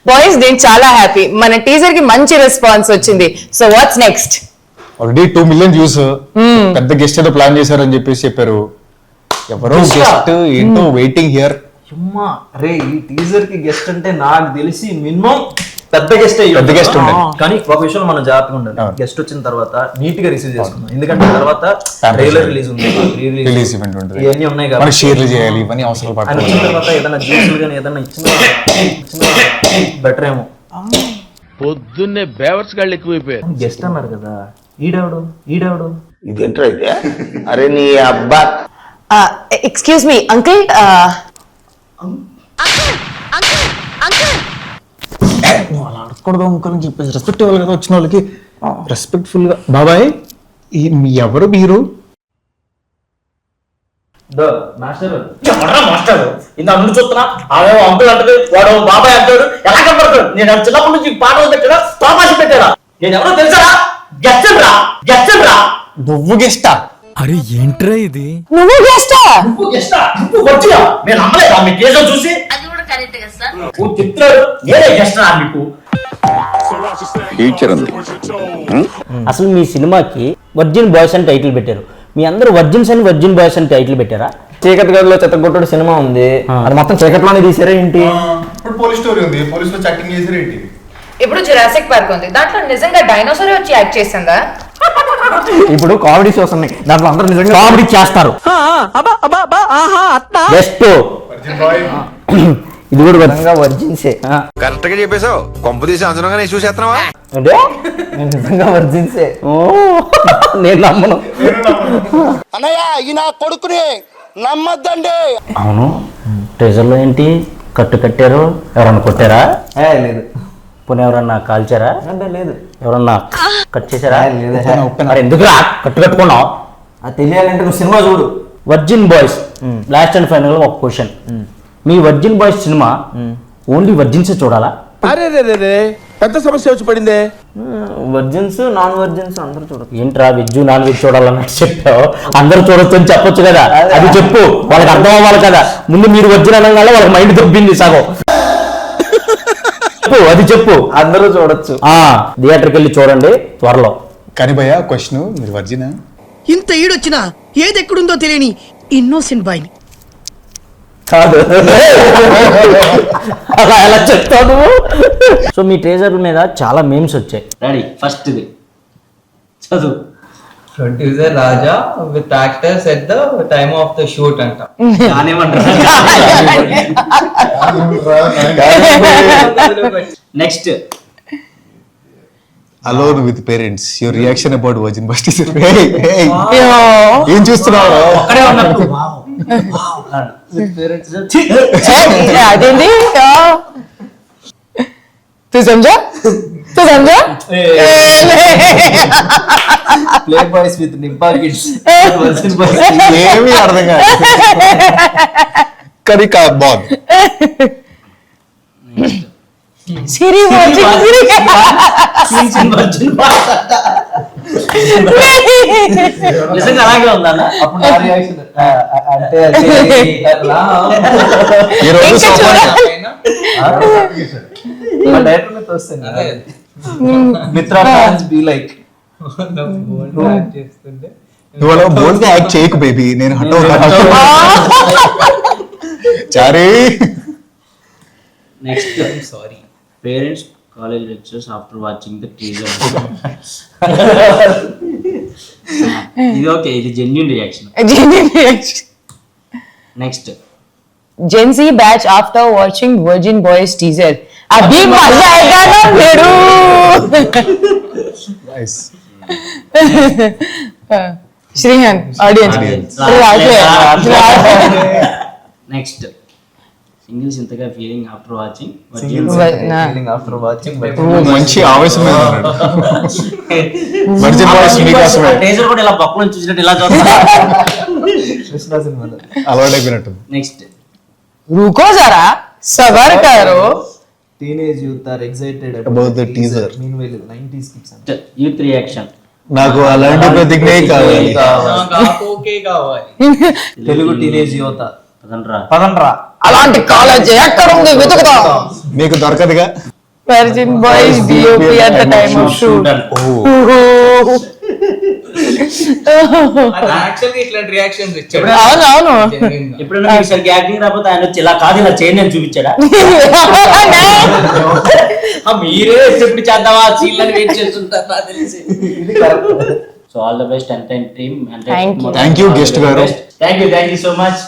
Boys నేను చాలా happy, మన టీజర్ కి మంచి రెస్పాన్స్ వచ్చింది. So what's next? Already 2 million views, పెద్ద గెస్ట్ ఏదో ప్లాన్ చేశారని చెప్పేసి చెప్పారు. ఎవరో గెస్ట్ ఏంటో వెయిటింగ్ హియర్. అమ్మా అరే ఈ టీజర్ కి గెస్ట్ అంటే నాకు తెలిసి మినిమం పెద్ద గెస్ట్ ఉండే. కానీ ఒక విషయం మనం జాగ్రత్తగా ఉండాలి. గెస్ట్ వచ్చిన తర్వాత నీట్ గా రిసీవ్ చేసుకుందాం, ఎందుకంటే తర్వాత ట్రైలర్ రిలీజ్ ఉంది, రిలీజ్ ఈవెంట్ ఉంటుంది, ఇవన్నీ ఉన్నాయి మనకి కాబట్టి షేర్లు చేయాలి, ఇవన్నీ అవసరాలు ఆయన పడతాయి. వచ్చిన తర్వాత ఏదైనా జ్యూసులు కానీ ఏదైనా ఇచ్చిన బెటర్ ఏమో. పొద్దున్నే బేవర్స్ గాళ్ళు ఎక్కువైపోయారు. గెస్ట్ అన్నారు కదా, ఈడెవడు ఇదేంట్రా ఇదే? అరే నీ అబ్బా. Excuse me uncle. నువ్వు అలా అడగకూడదు అంకుల్ అని చెప్పేసి రెస్పెక్ట్ ఇవ్వాలి కదా వచ్చిన వాళ్ళకి. రెస్పెక్ట్ఫుల్ గా బాబాయ్ ఎవరు మీరు? మాస్టర్ ఇంత అన్ను చూస్తున్నా ఆమె అంకుల్ అంటది, వాడు బాబాయ్ అంటాడు. ఎలా కనపడతాడు? నేను చిన్నప్పటి నుంచి పాటలు పెట్టాడా, తోపాసి పెట్టాడా? నేను ఎవరో తెలుసా? గెస్ట్ రా. నువ్వు గెస్టా? అరే ఏంట్రా ఇది? నువ్వు గెస్టా? నువ్వు గెస్టా? నువ్వు వచ్చినా నేను నమ్మలేదా మీ కేసు చూసి? నువ్వు చెప్తున్నాడు నేనే గెస్ట్ రా మీకు. అసలు మీ సినిమాకి వర్జిన్ బాయ్స్ అని టైటిల్ పెట్టారు, మీ అందరూ వర్జిన్స్ అని వర్జిన్ బాయ్స్ అని టైటిల్ పెట్టారా? చీకటి గదిలో చెత్తగొట్టుడు సినిమా ఉంది, అది మొత్తం చీకట్లోనే తీసారా ఏంటి? ఇప్పుడు పోలీస్ స్టోరీ ఉంది, పోలీసులో చాటింగ్ చేసారు ఏంటి? ఇప్పుడు జురాసిక్ పార్క్ ఉంది, దాంట్లో నిజంగా డైనోసార్ వచ్చి యాక్ట్ చేసిందా? ఇప్పుడు కామెడీ షోస్ ఉన్నాయి, దాంట్లో అందరూ నిజంగా కామెడీ చేస్తారు. బెస్ట్ ఇది కూడా నిజంగా వర్జిన్సే. కరెక్ట్ గా చెప్పేశావు. కొంప తీసి అంచనాగా చూసేస్తున్నావా? అంటే నేను నిజంగా వర్జిన్సే. ఓ నేను నమ్మను. అన్నయ్య ఈ నా కొడుకుని నమ్మద్దండి. అవును, ట్రెజర్లో ఏంటి కట్టారు? ఎవరన్నా కొట్టారా? లేదు పోనీ ఎవరన్నా కాల్చారా? అంటే లేదు. ఎవరన్నా కట్ చేశారా? లేదు. మరి ఎందుకు కట్టుకున్నావు? అది తెలియాలంటే నువ్వు సినిమా చూడు. Virgin boys last and final ఒక క్వశ్చన్, మీ virgin boys cinema only virgins చూడాలా? అరే రే పెద్ద సమస్య వచ్చి పడిందే. వర్జిన్స్ నాన్ వర్జిన్స్ అందరూ చూడదు. ఏంట్రా వెజ్ నాన్ వెజ్ చూడాలన్నట్టు చెప్పావు? అందరూ చూడొచ్చు అని చెప్పొచ్చు కదా, అది చెప్పు, వాళ్ళకి అర్థం అవ్వాలి కదా. ముందు మీరు వర్జిన్ అనగానే వాళ్ళకి మైండ్ దొబ్బింది సగం. చెప్పు, అది చెప్పు. అందరూ చూడొచ్చు. థియేటర్కి వెళ్ళి చూడండి త్వరలో. కానీ భయ్యా క్వశ్చన్, మీరు వర్జినా? ఇంత ఈడొచ్చినా ఏది ఎక్కడుందో తెలియని ఇన్నోసెంట్ బాయ్ కాదు అలా ఎలా చెప్తాను. సో మీ ట్రేజర్ మీద చాలా మేమ్స్ వచ్చాయి. రెడీ, ఫస్ట్ ఇది చదువు. Producer Raja with actors at the time of the shoot అంట. Next alone with parents, your reaction about virgin bus teaser. ఏం చూస్తున్నావు? అదేంటి? సమझा ప్లే బాయ్స్ విత్ నింపా కిడ్స్. ఏమీ అర్థం కాదు కానీ బాగుంది. సిరి నిజంగా అలాగే ఉందా? అప్పుడు నా రియాక్షన్ అంటే ఈ రోజు డైరెక్టర్ మీద వస్తుంది. మిత్ర ఫ్యాన్స్ బి లైక్ చేస్తుంటే నువ్వు అలా బోల్గా యాక్ట్ చేయకు బేబీ, నేను హటో చారీ. Next sorry parents college lectures after watching the teaser. ఇది ఓకే, ఇది genuine reaction. Next Gen Z batch after watching Virgin Boys teaser. अभी मजा आएगा ना Meru. Nice. Shrihan, audience. Next singles ఇంతగా feeling after watching feeling after watching. మంచి ఆవేశం virgin boys మీకోసమే. టీజర్ కూడా ఇలా పక్కన చూసినట్టు ఇలా చూస్తా. కృష్ణ సినిమాలో అలవాటు అయిపోయినట్టు. నెక్స్ట్ रुको जरा सबर करो. Teenage youth are excited About the teaser. Meanwhile 90s kids అంటే యూత్ రియాక్షన్. నాకు అలాంటి ప్రతిజ్ఞ కావాలి. ఓకే కావాలి. తెలుగు టీనేజ్ యువత పదండ్రా. అలాంటి కాలేజ్ ఎక్కడ ఉంది వెతుకుదాం. మీకు దొరకదుగా. Virgin boys DOP at the time of shoot. యాక్చువల్గా ఇట్లాంటి రియాక్షన్స్ ఇచ్చాడు. అవును ఎప్పుడైనా మీకు సరిగ్గా యాక్టింగ్ రాకపోతే ఆయన వచ్చి ఇలా కాదు ఇలా చేయండి అని చూపించాడా? మీరే ఎప్పుడు చేద్దామా సీన్లని వెయిట్ చేస్తుంటారు నాకు తెలిసి. So all the best entire team. Thank you, guest గారు. Thank you so much.